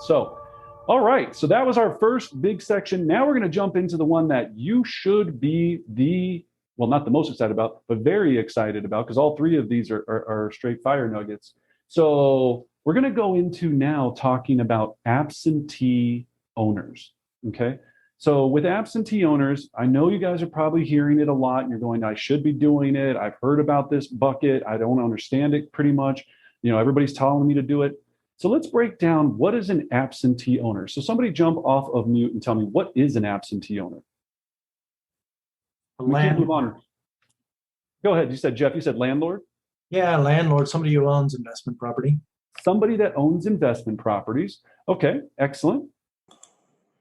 So, all right. So that was our first big section. Now we're going to jump into the one that you should be well, not the most excited about, but very excited about, because all three of these are straight fire nuggets. So we're going to go into now talking about absentee owners. Okay. So with absentee owners, I know you guys are probably hearing it a lot and you're going, I should be doing it. I've heard about this bucket. I don't understand it pretty much. Everybody's telling me to do it. So let's break down, what is an absentee owner? So somebody jump off of mute and tell me, what is an absentee owner? We can't move on. Go ahead. You said, Jeff, you said landlord? Yeah, landlord, somebody who owns investment property. Somebody that owns investment properties. Okay, excellent.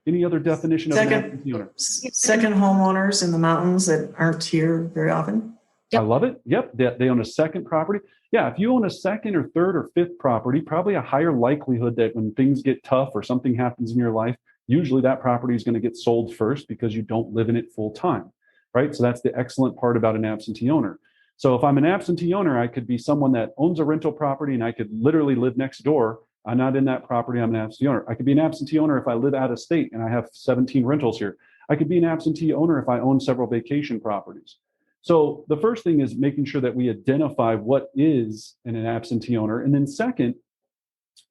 Any other definition of an absentee owner? Second homeowners in the mountains that aren't here very often. Yep. I love it. Yep, they own a second property. Yeah, if you own a second or third or fifth property, probably a higher likelihood that when things get tough or something happens in your life, usually that property is going to get sold first because you don't live in it full time, right? So that's the excellent part about an absentee owner. So if I'm an absentee owner, I could be someone that owns a rental property and I could literally live next door. I'm not in that property, I'm an absentee owner. I could be an absentee owner if I live out of state and I have 17 rentals here. I could be an absentee owner if I own several vacation properties. So the first thing is making sure that we identify what is an absentee owner. And then second,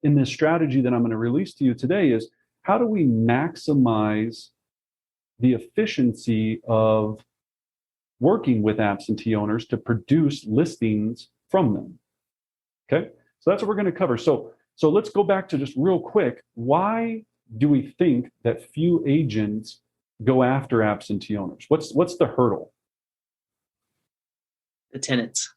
in this strategy that I'm going to release to you today is, how do we maximize the efficiency of working with absentee owners to produce listings from them? Okay, so that's what we're going to cover. So let's go back to just real quick. Why do we think that few agents go after absentee owners? What's the hurdle? The tenants.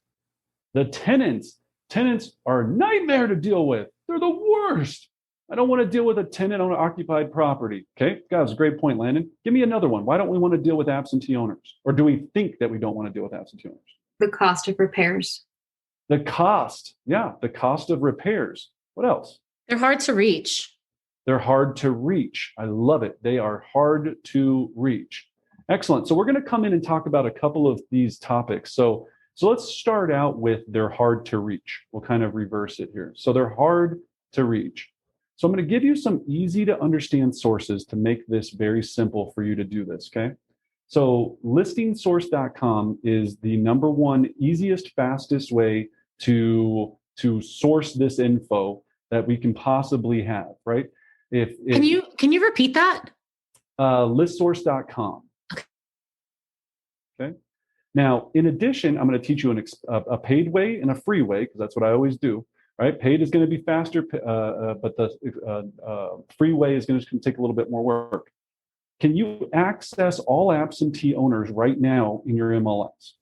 The tenants. Tenants are a nightmare to deal with. They're the worst. I don't want to deal with a tenant on an occupied property. Okay, that's a great point, Landon. Give me another one. Why don't we want to deal with absentee owners? Or do we think that we don't want to deal with absentee owners? The cost of repairs. The cost. Yeah, the cost of repairs. What else? They're hard to reach. They're hard to reach. I love it. They are hard to reach. Excellent. So we're going to come in and talk about a couple of these topics. So let's start out with they're hard to reach. We'll kind of reverse it here. So they're hard to reach. So I'm going to give you some easy to understand sources to make this very simple for you to do this, okay? So listingsource.com is the number one easiest, fastest way to source this info that we can possibly have, right? Can you repeat that? Listsource.com. Okay. Now, in addition, I'm going to teach you a paid way and a free way, because that's what I always do, right? Paid is going to be faster, but the free way is going to take a little bit more work. Can you access all absentee owners right now in your MLS?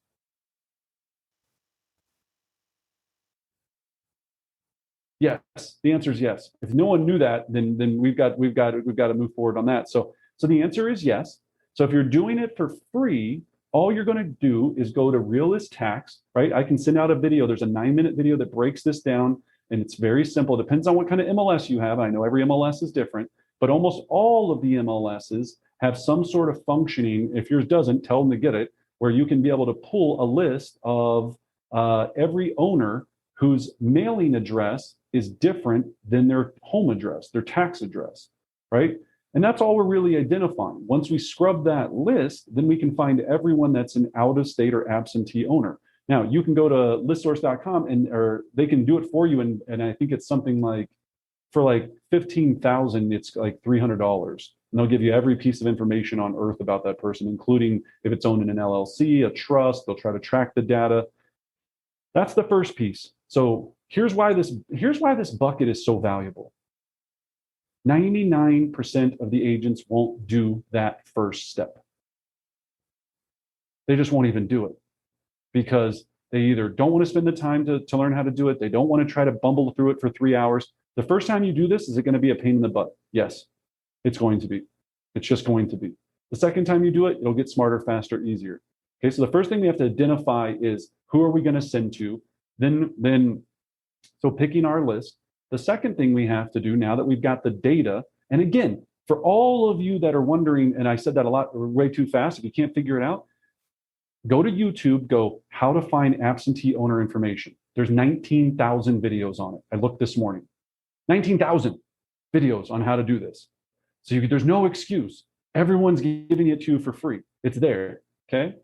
Yes, the answer is yes. If no one knew that, then we've got to move forward on that. So the answer is yes. So if you're doing it for free, all you're going to do is go to Realist Tax, right? I can send out a video. There's a 9-minute video that breaks this down, and it's very simple. It depends on what kind of MLS you have. I know every MLS is different, but almost all of the MLSs have some sort of functioning. If yours doesn't, tell them to get it, where you can be able to pull a list of every owner whose mailing address is different than their home address, their tax address, right? And that's all we're really identifying. Once we scrub that list, then we can find everyone that's an out-of-state or absentee owner. Now, you can go to listsource.com or they can do it for you. And I think it's something like, for like $15,000, it's like $300. And they'll give you every piece of information on earth about that person, including if it's owned in an LLC, a trust. They'll try to track the data. That's the first piece. So here's why this bucket is so valuable. 99% of the agents won't do that first step. They just won't even do it because they either don't want to spend the time to learn how to do it. They don't want to try to bumble through it for 3 hours. The first time you do this, is it going to be a pain in the butt? Yes, it's going to be. It's just going to be. The second time you do it, it'll get smarter, faster, easier. Okay, so the first thing we have to identify is, who are we going to send to? So picking our list. The second thing we have to do, now that we've got the data, and again, for all of you that are wondering, and I said that a lot, way too fast, if you can't figure it out, go to YouTube, go how to find absentee owner information. There's 19,000 videos on it. I looked this morning. 19,000. videos on how to do this. So there's no excuse. Everyone's giving it to you for free. It's there, okay?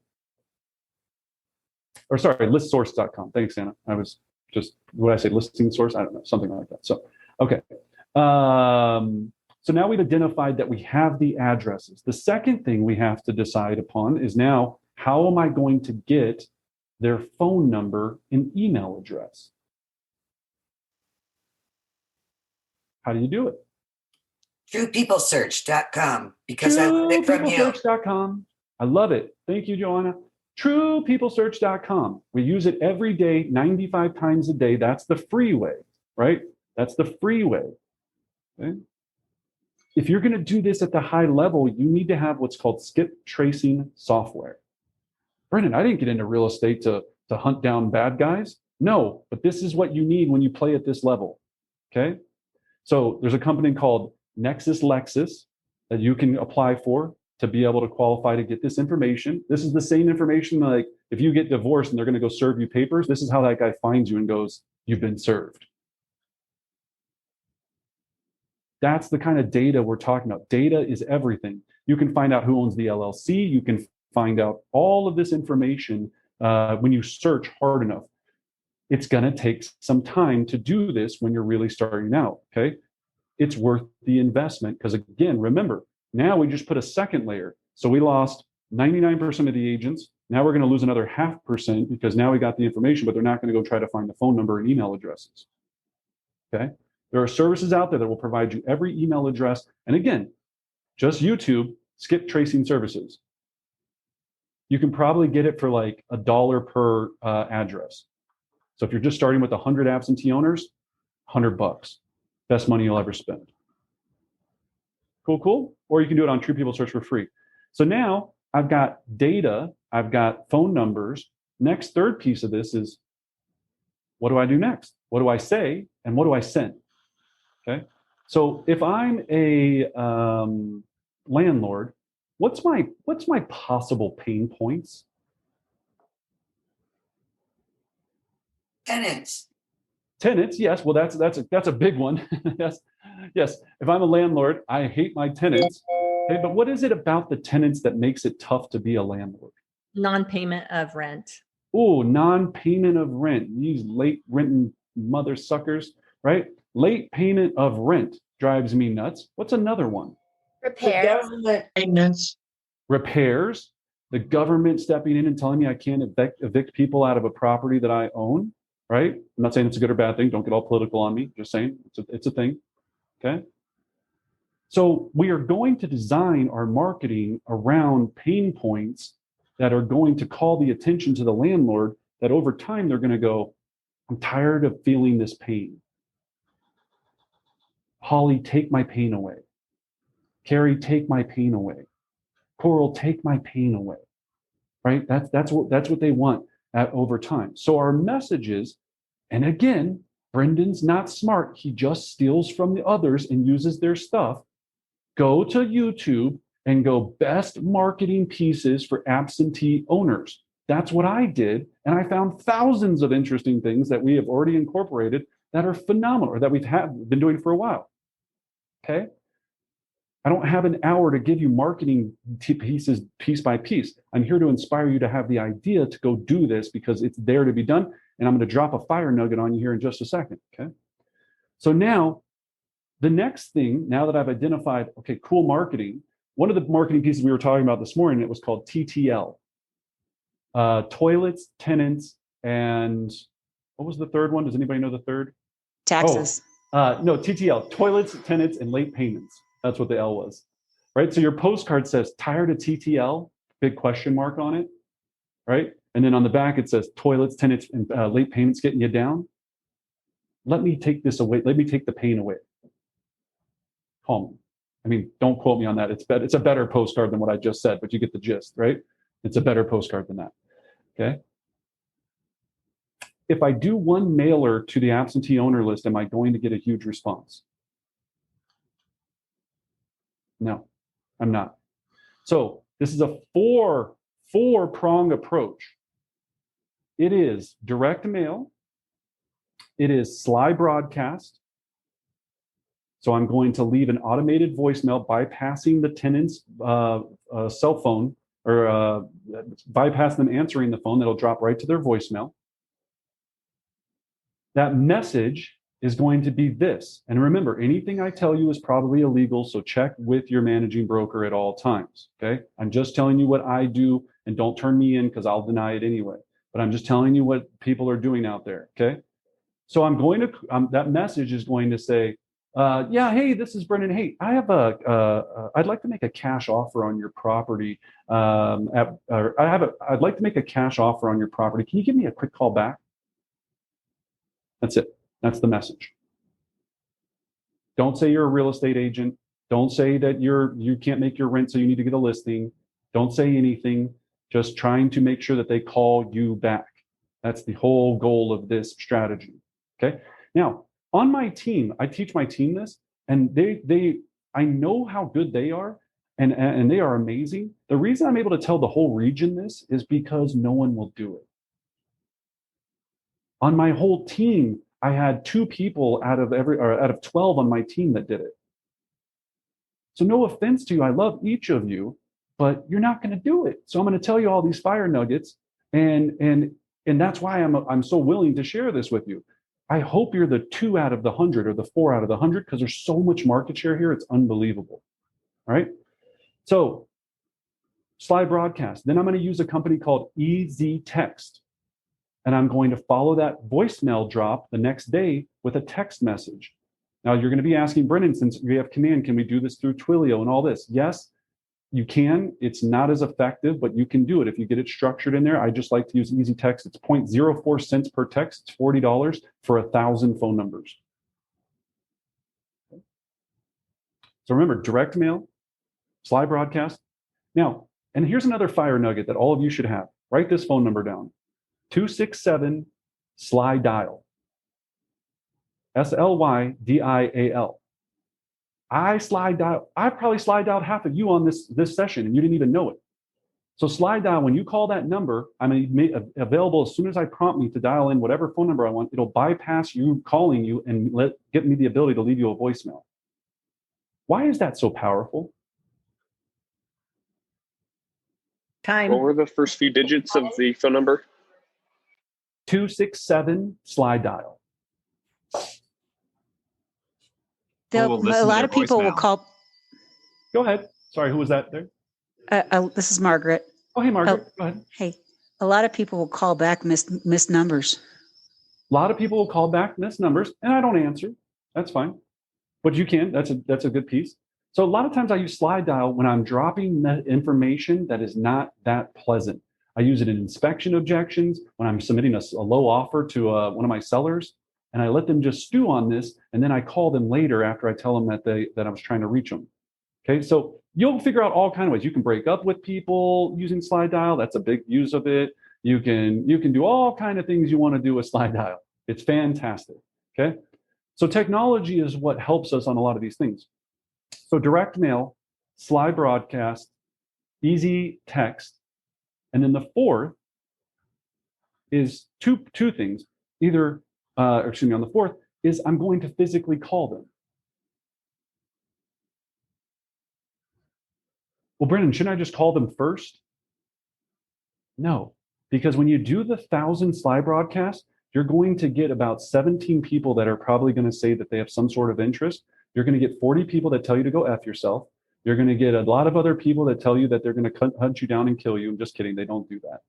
Or sorry, listsource.com. Thanks, Anna. I was just, what did I say, listing source? I don't know, something like that. So, okay. So now we've identified that we have the addresses. The second thing we have to decide upon is now, how am I going to get their phone number and email address? How do you do it? TruePeopleSearch.com, because I learned it from you. TruePeopleSearch.com. I love it. Thank you, Joanna. TruePeopleSearch.com. We use it every day, 95 times a day. That's the free way, right? That's the free way. Okay? If you're going to do this at the high level, you need to have what's called skip tracing software. Brendan, I didn't get into real estate to hunt down bad guys. No, but this is what you need when you play at this level. Okay? So there's a company called Nexus Lexus that you can apply for to be able to qualify to get this information. This is the same information, like if you get divorced and they're going to go serve you papers, this is how that guy finds you and goes, you've been served. That's the kind of data we're talking about. Data is everything. You can find out who owns the LLC. You can find out all of this information when you search hard enough. It's going to take some time to do this when you're really starting out, okay? It's worth the investment because, again, remember, now we just put a second layer. So we lost 99% of the agents. Now we're going to lose another 0.5% because now we got the information, but they're not going to go try to find the phone number and email addresses, okay? There are services out there that will provide you every email address. And again, just YouTube, skip tracing services. You can probably get it for like $1 per address. So if you're just starting with 100 absentee owners, $100. Best money you'll ever spend. Cool, cool. Or you can do it on True People Search for free. So now I've got data, I've got phone numbers. Next, third piece of this is, what do I do next? What do I say? And what do I send? Okay. So if I'm a landlord, what's my possible pain points? Tenants, yes. Well, that's a big one. yes. If I'm a landlord, I hate my tenants. Okay, but what is it about the tenants that makes it tough to be a landlord? Non-payment of rent. Oh, non-payment of rent. These late renting mother suckers, right? Late payment of rent drives me nuts. What's another one? Repair. Maintenance. Repairs. The government stepping in and telling me I can't evict people out of a property that I own, right? I'm not saying it's a good or bad thing. Don't get all political on me. Just saying it's a thing, okay? So we are going to design our marketing around pain points that are going to call the attention to the landlord that over time they're going to go, I'm tired of feeling this pain. Holly, take my pain away. Carrie, take my pain away. Coral, take my pain away. Right? That's what they want over time. So our messages, and again, Brendan's not smart. He just steals from the others and uses their stuff. Go to YouTube and go best marketing pieces for absentee owners. That's what I did. And I found thousands of interesting things that we have already incorporated that are phenomenal, or that we've been doing for a while. Okay? I don't have an hour to give you marketing pieces piece by piece. I'm here to inspire you to have the idea to go do this because it's there to be done. And I'm going to drop a fire nugget on you here in just a second. Okay? So now, the next thing, now that I've identified, okay, cool marketing, one of the marketing pieces we were talking about this morning, it was called TTL. Toilets, tenants, and what was the third one? Does anybody know the third? Taxes. No, TTL, toilets, tenants, and late payments. That's what the L was, right? So your postcard says, tired of TTL, big question mark on it, right? And then on the back, it says toilets, tenants, and late payments getting you down. Let me take this away. Let me take the pain away. Call me. I mean, don't quote me on that. It's a better postcard than what I just said, but you get the gist, right? It's a better postcard than that, okay? If I do one mailer to the absentee owner list, am I going to get a huge response? No, I'm not. So this is a four-prong approach. It is direct mail. It is sly broadcast. So I'm going to leave an automated voicemail bypassing the tenant's cell phone or bypass them answering the phone. That'll drop right to their voicemail. That message is going to be this. And remember, anything I tell you is probably illegal, so check with your managing broker at all times, okay? I'm just telling you what I do, and don't turn me in because I'll deny it anyway. But I'm just telling you what people are doing out there, okay? So I'm going to, that message is going to say, yeah, hey, this is Brendan. Hey, I have I'd like to make a cash offer on your property. I'd like to make a cash offer on your property. Can you give me a quick call back? That's it. That's the message. Don't say you're a real estate agent. Don't say that you can't make your rent, so you need to get a listing. Don't say anything. Just trying to make sure that they call you back. That's the whole goal of this strategy. Okay. Now, on my team, I teach my team this, and I know how good they are, and they are amazing. The reason I'm able to tell the whole region this is because no one will do it. On my whole team, I had 2 people out of 12 on my team that did it. So no offense to you, I love each of you, but you're not going to do it. So I'm going to tell you all these fire nuggets, and that's why I'm so willing to share this with you. I hope you're the 2 out of the 100 or the 4 out of the 100, because there's so much market share here. It's unbelievable. All right. So slide broadcast. Then I'm going to use a company called Easy Text. And I'm going to follow that voicemail drop the next day with a text message. Now you're going to be asking, Brendan, since we have command, can we do this through Twilio and all this? Yes, you can. It's not as effective, but you can do it if you get it structured in there. I just like to use Easy Text. It's 0.04 cents per text. It's $40 for 1,000 phone numbers. So remember, direct mail, slide broadcast. Now, and here's another fire nugget that all of you should have. Write this phone number down. 267 slide dial. SLYDIAL. I probably slide dialed half of you on this session, and you didn't even know it. So slide dial, when you call that number, I'm available as soon as I prompt me to dial in whatever phone number I want. It'll bypass you calling you and get me the ability to leave you a voicemail. Why is that so powerful? Time. What were the first few digits of the phone number? 267 slide dial. A lot of people will call. Go ahead. Sorry, who was that there? This is Margaret. Oh, hey, Margaret. Go ahead. Hey, a lot of people will call back missed numbers. A lot of people will call back missed numbers, and I don't answer. That's fine. But you can. That's a good piece. So a lot of times I use slide dial when I'm dropping information that is not that pleasant. I use it in inspection objections, when I'm submitting a low offer to one of my sellers, and I let them just stew on this, and then I call them later after I tell them that I was trying to reach them. Okay, so you'll figure out all kinds of ways. You can break up with people using slide dial. That's a big use of it. You can do all kinds of things you want to do with slide dial. It's fantastic. Okay, so technology is what helps us on a lot of these things. So direct mail, slide broadcast, easy text. And then the fourth is two things. On the fourth is I'm going to physically call them. Well, Brendan, shouldn't I just call them first? No, because when you do the 1,000 slide broadcast, you're going to get about 17 people that are probably going to say that they have some sort of interest. You're going to get 40 people that tell you to go F yourself. You're going to get a lot of other people that tell you that they're going to hunt you down and kill you. I'm just kidding. They don't do that,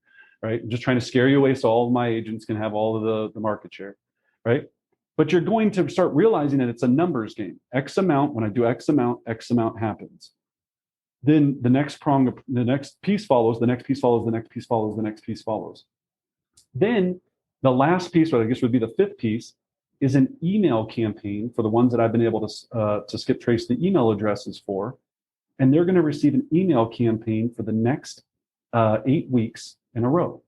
right? I'm just trying to scare you away so all of my agents can have all of the market share, right? But you're going to start realizing that it's a numbers game. X amount, when I do X amount happens. Then the next piece follows, the next piece follows, the next piece follows, the next piece follows. Then the last piece, what I guess would be the fifth piece, is an email campaign for the ones that I've been able to skip trace the email addresses for. And they're going to receive an email campaign for the next 8 weeks in a row.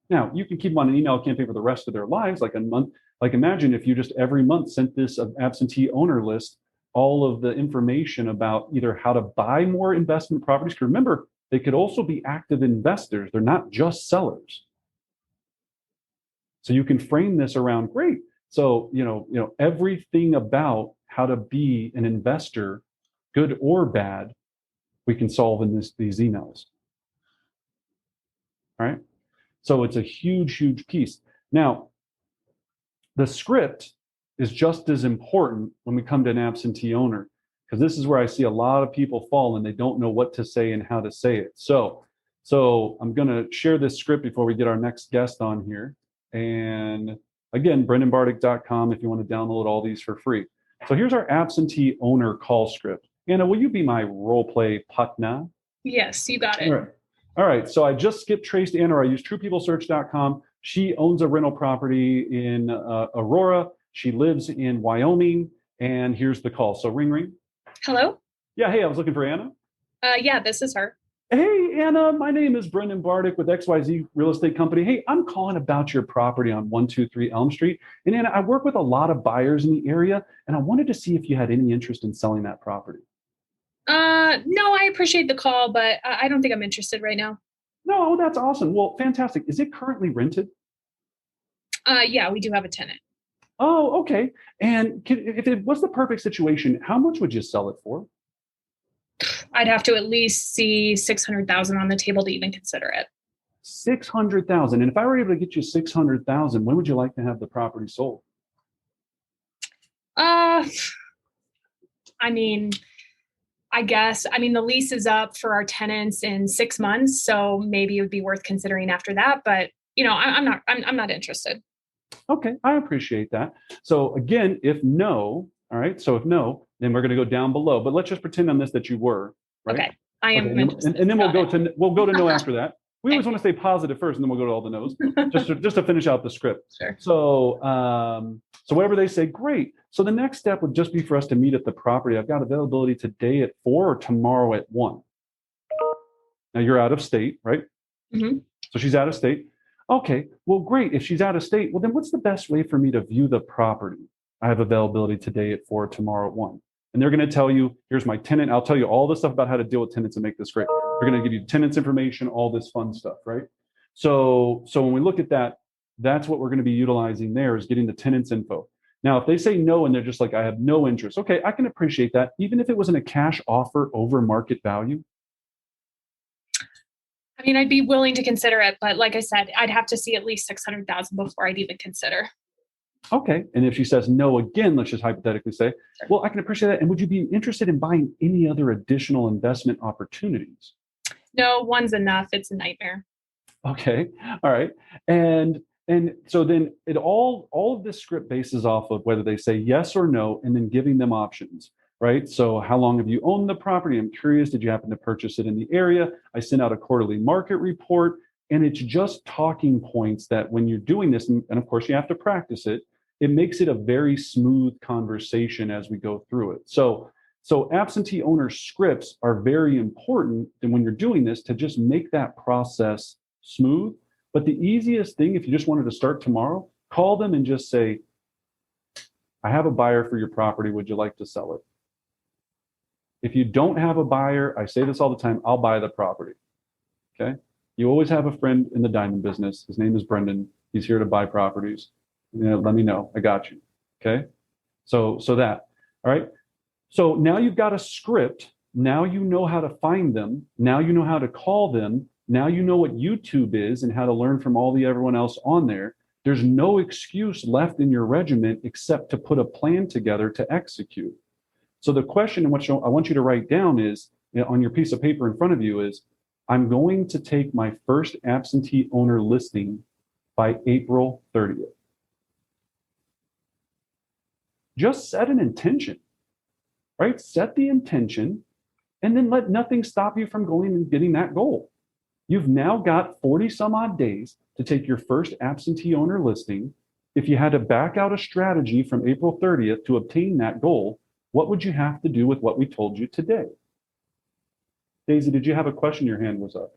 Now, you can keep them on an email campaign for the rest of their lives, like a month. Like imagine if you just every month sent this absentee owner list, all of the information about either how to buy more investment properties. Because remember, they could also be active investors. They're not just sellers. So you can frame this around, great, So, everything about how to be an investor, good or bad, we can solve in these emails. All right. So it's a huge, huge piece. Now, the script is just as important when we come to an absentee owner, because this is where I see a lot of people fall and they don't know what to say and how to say it. So I'm going to share this script before we get our next guest on here. And again, brendanbardick.com if you want to download all these for free. So here's our absentee owner call script. Anna, will you be my role play partner? Yes, you got it. All right. So I just skipped Trace to Anna, or I use truepeoplesearch.com. She owns a rental property in Aurora. She lives in Wyoming. And here's the call. So ring, ring. Hello? Yeah. Hey, I was looking for Anna. Yeah, this is her. Hey, Anna, my name is Brendan Bardick with XYZ Real Estate Company. Hey, I'm calling about your property on 123 Elm Street. And Anna, I work with a lot of buyers in the area, and I wanted to see if you had any interest in selling that property. No, I appreciate the call, but I don't think I'm interested right now. No, that's awesome. Well, fantastic. Is it currently rented? Yeah, we do have a tenant. Oh, okay. And if it was the perfect situation, how much would you sell it for? I'd have to at least see 600,000 on the table to even consider it. 600,000. And if I were able to get you 600,000, when would you like to have the property sold? I guess. The lease is up for our tenants in 6 months, so maybe it would be worth considering after that. But I'm not interested. Okay, I appreciate that. So again, if no, all right. So if no, then we're going to go down below. But let's just pretend on this that you were. Right? Okay, I am Okay, interested. and then we'll go to no after that. We always want to stay positive first, and then we'll go to all the no's, just to finish out the script. Sure. So whatever they say, great. So the next step would just be for us to meet at the property. I've got availability today at 4 or tomorrow at 1. Now you're out of state, right? Mm-hmm. So she's out of state. Okay, well, great. If she's out of state, well, then what's the best way for me to view the property? I have availability today at 4, tomorrow at 1. And they're going to tell you, here's my tenant. I'll tell you all this stuff about how to deal with tenants and make this great. They're going to give you tenants information, all this fun stuff, right? So when we look at that, that's what we're going to be utilizing there is getting the tenants info. Now, if they say no and they're just like, I have no interest. Okay, I can appreciate that. Even if it wasn't a cash offer over market value. I'd be willing to consider it, but like I said, I'd have to see at least 600,000 before I'd even consider. Okay. And if she says no again, let's just hypothetically say, well, I can appreciate that. And would you be interested in buying any other additional investment opportunities? No, one's enough. It's a nightmare. Okay. All right. And so then all of this script bases off of whether they say yes or no, and then giving them options, right? So how long have you owned the property? I'm curious. Did you happen to purchase it in the area? I sent out a quarterly market report, and it's just talking points that when you're doing this, and of course you have to practice it, it makes it a very smooth conversation as we go through it. So absentee owner scripts are very important, and when you're doing this, to just make that process smooth. But the easiest thing, if you just wanted to start tomorrow, call them and just say, I have a buyer for your property. Would you like to sell it? If you don't have a buyer, I say this all the time, I'll buy the property. Okay. You always have a friend in the diamond business. His name is Brendan. He's here to buy properties. Let me know. I got you. Okay. So that, all right. So now you've got a script. Now you know how to find them. Now you know how to call them. Now you know what YouTube is and how to learn from everyone else on there. There's no excuse left in your regiment except to put a plan together to execute. So the question in which I want you to write down is, on your piece of paper in front of you is, I'm going to take my first absentee owner listing by April 30th. Just set an intention, right? Set the intention and then let nothing stop you from going and getting that goal. You've now got 40 some odd days to take your first absentee owner listing. If you had to back out a strategy from April 30th to obtain that goal, what would you have to do with what we told you today? Daisy, did you have a question? Your hand was up.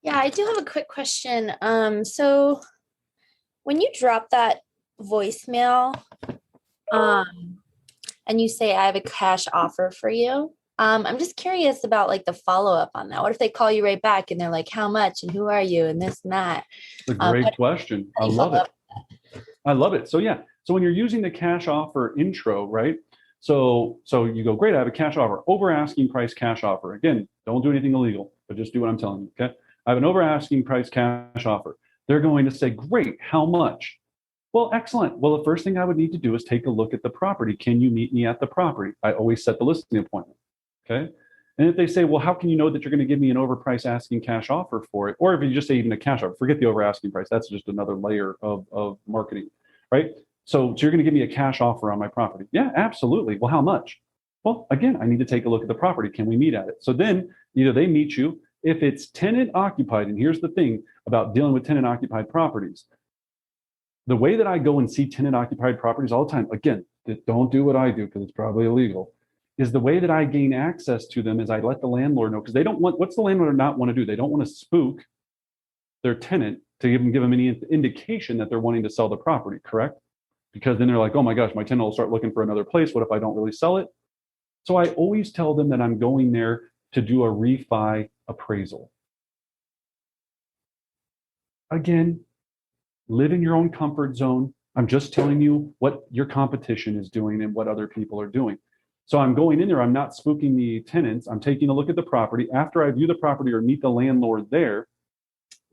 Yeah, I do have a quick question. So when you drop that voicemail, and you say, I have a cash offer for you, I'm just curious about like the follow-up on that. What if they call you right back and they're like, how much and who are you and this and that? It's a great question. I love it. I love it. So yeah, so when you're using the cash offer intro, right? So you go, great, I have a cash offer, over asking price cash offer. Again, don't do anything illegal, but just do what I'm telling you, okay? I have an over asking price cash offer. They're going to say, great, how much? Well, excellent. Well, the first thing I would need to do is take a look at the property. Can you meet me at the property? I always set the listing appointment, okay? And if they say, well, how can you know that you're going to give me an overprice asking cash offer for it? Or if you just say even a cash offer, forget the over asking price. That's just another layer of marketing, right? So you're going to give me a cash offer on my property? Yeah, absolutely. Well, how much? Well, again, I need to take a look at the property. Can we meet at it? So then either they meet you. If it's tenant occupied, and here's the thing about dealing with tenant occupied properties. The way that I go and see tenant occupied properties all the time, again, don't do what I do because it's probably illegal, is the way that I gain access to them is I let the landlord know, because they don't want, what's the landlord not want to do? They don't want to spook their tenant to give them any indication that they're wanting to sell the property, correct? Because then they're like, oh my gosh, my tenant will start looking for another place. What if I don't really sell it? So I always tell them that I'm going there to do a refi appraisal. Again, live in your own comfort zone. I'm just telling you what your competition is doing and what other people are doing. So I'm going in there, I'm not spooking the tenants. I'm taking a look at the property. After I view the property or meet the landlord there,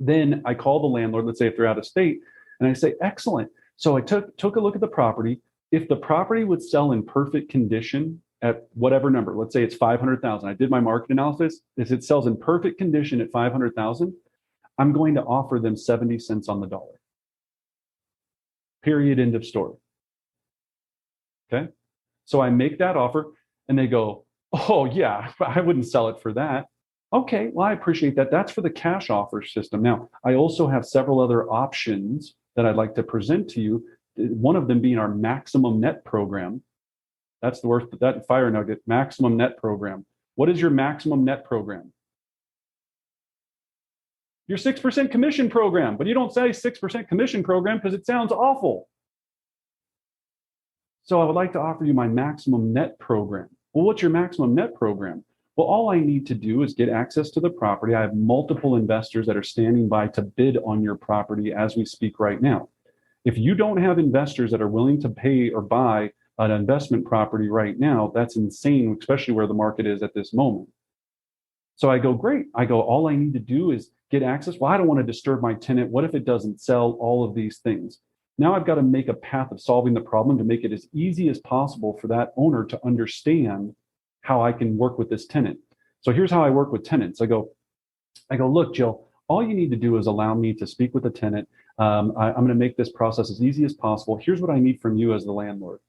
then I call the landlord, let's say if they're out of state, and I say, excellent. So I took a look at the property. If the property would sell in perfect condition at whatever number, let's say it's 500,000. I did my market analysis. If it sells in perfect condition at 500,000, I'm going to offer them 70 cents on the dollar. Period, end of story. Okay. So I make that offer and they go, oh yeah, I wouldn't sell it for that. Okay, well, I appreciate that. That's for the cash offer system. Now, I also have several other options that I'd like to present to you. One of them being our maximum net program. That's the worst, that fire nugget, maximum net program. What is your maximum net program? Your 6% commission program, but you don't say 6% commission program because it sounds awful. So I would like to offer you my maximum net program. Well, what's your maximum net program? Well, all I need to do is get access to the property. I have multiple investors that are standing by to bid on your property as we speak right now. If you don't have investors that are willing to pay or buy an investment property right now, that's insane, especially where the market is at this moment. So I go, great. I go, all I need to do is get access. Well, I don't want to disturb my tenant. What if it doesn't sell? All of these things. Now I've got to make a path of solving the problem to make it as easy as possible for that owner to understand how I can work with this tenant. So here's how I work with tenants. I go, look, Jill, all you need to do is allow me to speak with the tenant. I'm going to make this process as easy as possible. Here's what I need from you as the landlord.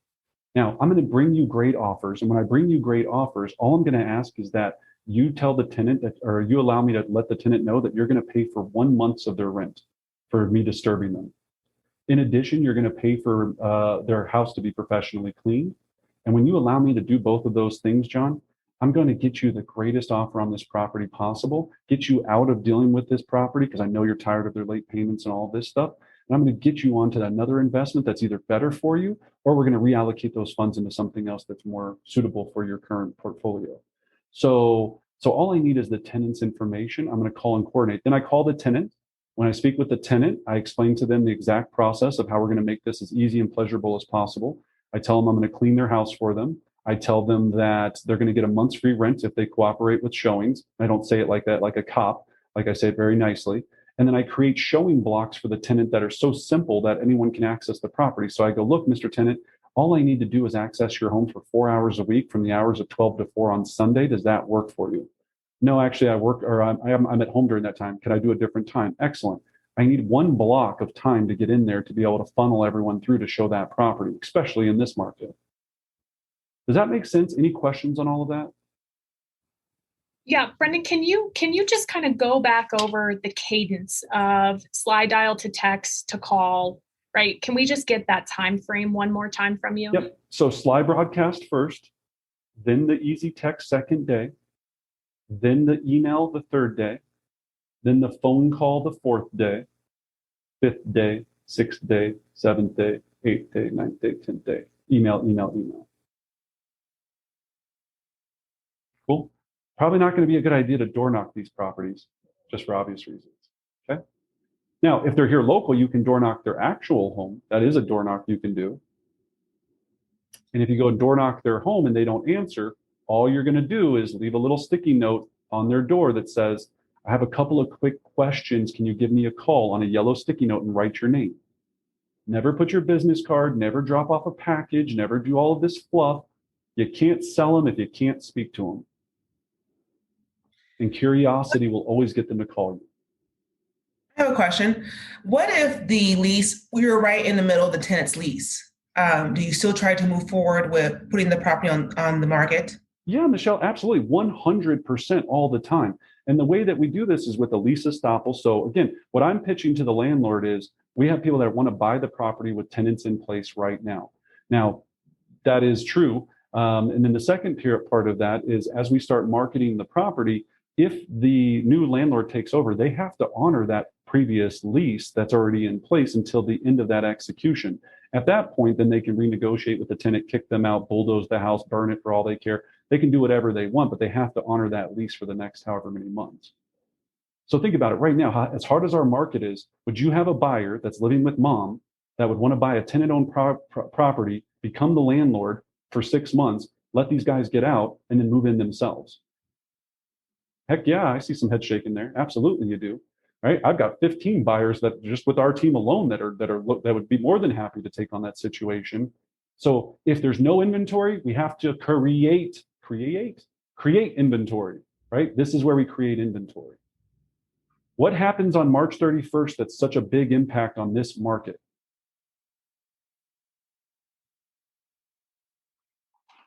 Now, I'm going to bring you great offers. And when I bring you great offers, all I'm going to ask is that you tell the tenant that, or you allow me to let the tenant know that you're going to pay for 1 month of their rent for me disturbing them. In addition, you're going to pay for their house to be professionally cleaned. And when you allow me to do both of those things, John, I'm going to get you the greatest offer on this property possible, get you out of dealing with this property because I know you're tired of their late payments and all this stuff. And I'm going to get you onto another investment that's either better for you, or we're going to reallocate those funds into something else that's more suitable for your current portfolio. So all I need is the tenant's information. I'm going to call and coordinate. Then I call the tenant. When I speak with the tenant, I explain to them the exact process of how we're going to make this as easy and pleasurable as possible. I tell them I'm going to clean their house for them. I tell them that they're going to get a month's free rent if they cooperate with showings. I don't say it like that, like a cop. Like I say it very nicely. And then I create showing blocks for the tenant that are so simple that anyone can access the property. So I go, look, Mr. Tenant, all I need to do is access your home for 4 hours a week from the hours of 12 to 4 on Sunday. Does that work for you? No, actually, I work, or I'm at home during that time. Can I do a different time? Excellent. I need 1 block of time to get in there to be able to funnel everyone through to show that property, especially in this market. Does that make sense? Any questions on all of that? Yeah, Brendan, can you just kind of go back over the cadence of slide dial to text to call, right? Can we just get that time frame one more time from you? Yep. So slide broadcast first, then the easy text second day, then the email the third day, then the phone call the fourth day, fifth day, sixth day, seventh day, eighth day, ninth day, 10th day. Email. Cool. Probably not going to be a good idea to door knock these properties, just for obvious reasons. Okay. Now, if they're here local, you can door knock their actual home. That is a door knock you can do. And if you go door knock their home and they don't answer, all you're going to do is leave a little sticky note on their door that says, I have a couple of quick questions. Can you give me a call, on a yellow sticky note, and write your name? Never put your business card, never drop off a package, never do all of this fluff. You can't sell them if you can't speak to them. And curiosity will always get them to call you. I have a question. What if the lease, we were right in the middle of the tenant's lease? Do you still try to move forward with putting the property on the market? Yeah, Michelle, absolutely. 100% all the time. And the way that we do this is with a lease estoppel. So again, what I'm pitching to the landlord is we have people that want to buy the property with tenants in place right now. Now, that is true. And then the second part of that is as we start marketing the property, if the new landlord takes over, they have to honor that previous lease that's already in place until the end of that execution. At that point, then they can renegotiate with the tenant, kick them out, bulldoze the house, burn it for all they care. They can do whatever they want, but they have to honor that lease for the next however many months. So think about it right now. As hard as our market is, would you have a buyer that's living with mom that would want to buy a tenant-owned property, become the landlord for 6 months, let these guys get out, and then move in themselves? Heck yeah, I see some head shaking there. Absolutely, you do. Right? I've got 15 buyers that just with our team alone that would be more than happy to take on that situation. So if there's no inventory, we have to create inventory, right? This is where we create inventory. What happens on March 31st that's such a big impact on this market?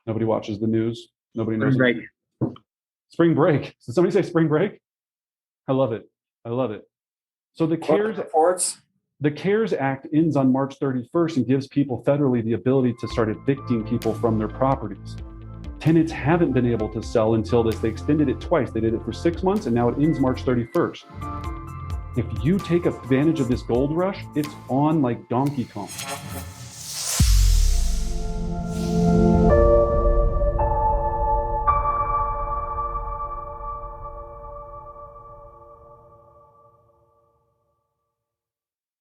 Nobody watches the news. Nobody knows. Spring break. Spring break. Did somebody say spring break? I love it. I love it. So the CARES Act ends on March 31st and gives people federally the ability to start evicting people from their properties. Tenants haven't been able to sell until this. They extended it twice. They did it for 6 months and now it ends March 31st. If you take advantage of this gold rush, it's on like Donkey Kong.